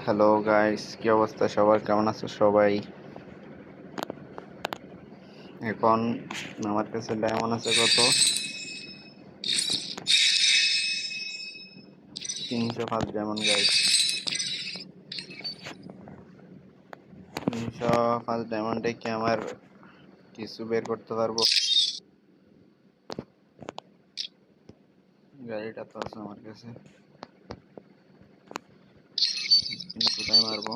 Hello guys, কি অবস্থা সবার? কেমন আছো সবাই? এখন আমার কাছে ডায়মন্ড আছে কত? 305 ডায়মন্ড গাইস। 305 ডায়মন্ডে কি আমার কিছু বের করতে পারবো? গাড়িটা তো আছে আমার কাছে, কোথায় মারবো?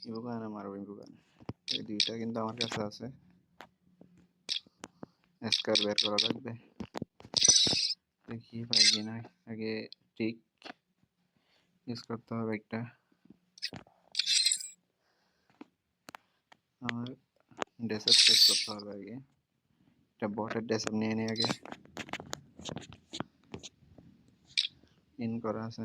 ইবুকানে মারবো, ইবুকানে। এই দুইটা কিন্তু আমার কাছে আছে। স্কার বের করা লাগবে, দেখি পাই কিনা। আগে ঠিক ইউজ করতে হবে একটা। আমার ডেসআপ চেক করতে হবে আগে, একটা বটের ডেসআপ নিয়ে নিই আগে। ইন করা আছে।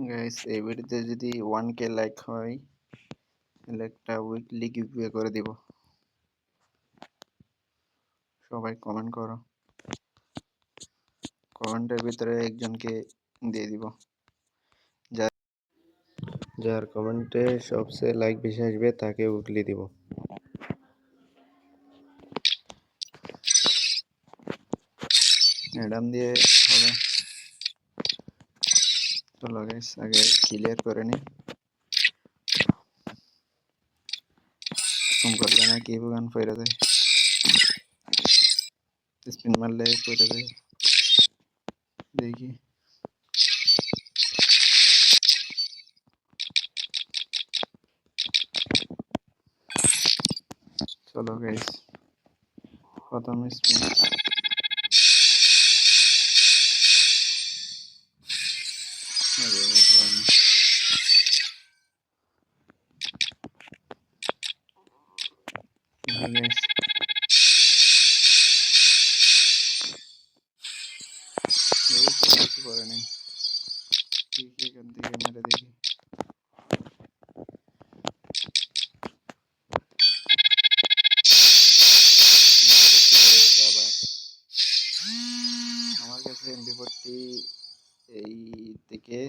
গাইস, এই ভিডিওতে যদি 1k লাইক হয় তাহলে একটা উইকলি গিভওয়ে করে দিব। সবাই কমেন্ট করো, কমেন্টের ভিতরে একজনকে দিয়ে দিব। যার যার কমেন্টে সবচেয়ে লাইক বেশি আসবে তাকে উইকলি দিব। ম্যাডাম দিয়ে হবে। চলো গাইস, আগে ক্লিয়ার করে নি। ফোন করলে না কি গান ফেরা যায়, স্পিন মারলে ফেরা যায়। দেখি চলো গাইস, প্রথম স্পিন। গাইস কিছু করে নাই, এখান থেকে মেরে দেখি। আবার আমার কাছে এমপি40 এই থেকে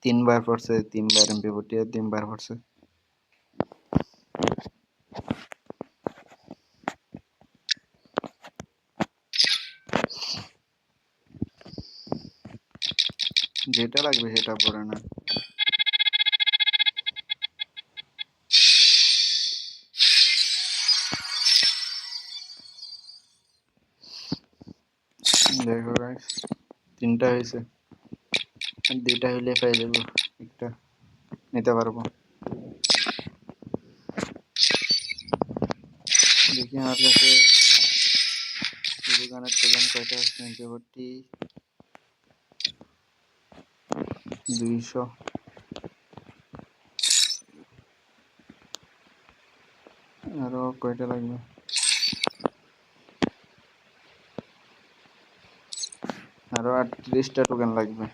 3বার পড়ছে, 3বার এমপি40 আর 3বার পড়ছে। যেটা লাগবে সেটা পড়ে না। দেখো গাইস, 3টা হয়েছে, আর 2টা হইলে পেয়ে যাবো, একটা নিতে পারবো। দেখি আমার কাছে দোকানের টোকেন কয়টা আছে। এমপি40 200। আরো কয়টা লাগবে? আরো 38টা টোকেন লাগবে।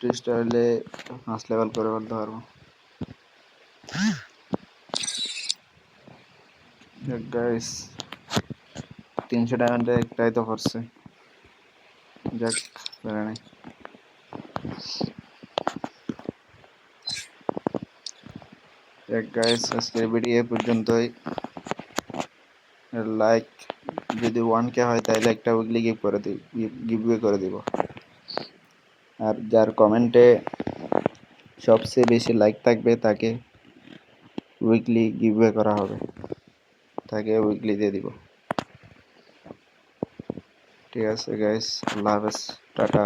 38টা হলে 5 লেভেল করে ফেলতে পারবো। গাইস, 300 ডায়মন্ডে একটাই তো পড়ছে, যাক বেড়ে নাই। গাইস, আজকের ভিডিও এ পর্যন্তই। লাইক যদি 1k হয় তাহলে একটা উইকলি গিভওয়ে করে দিব। আর যার কমেন্টে সবচেয়ে বেশি লাইক থাকবে তাকে উইকলি গিভওয়ে করা হবে, তাকে উইকলি দিয়ে দিব। ঠিক আছে গাইস, আল্লাহ হাফেজ, টাটা।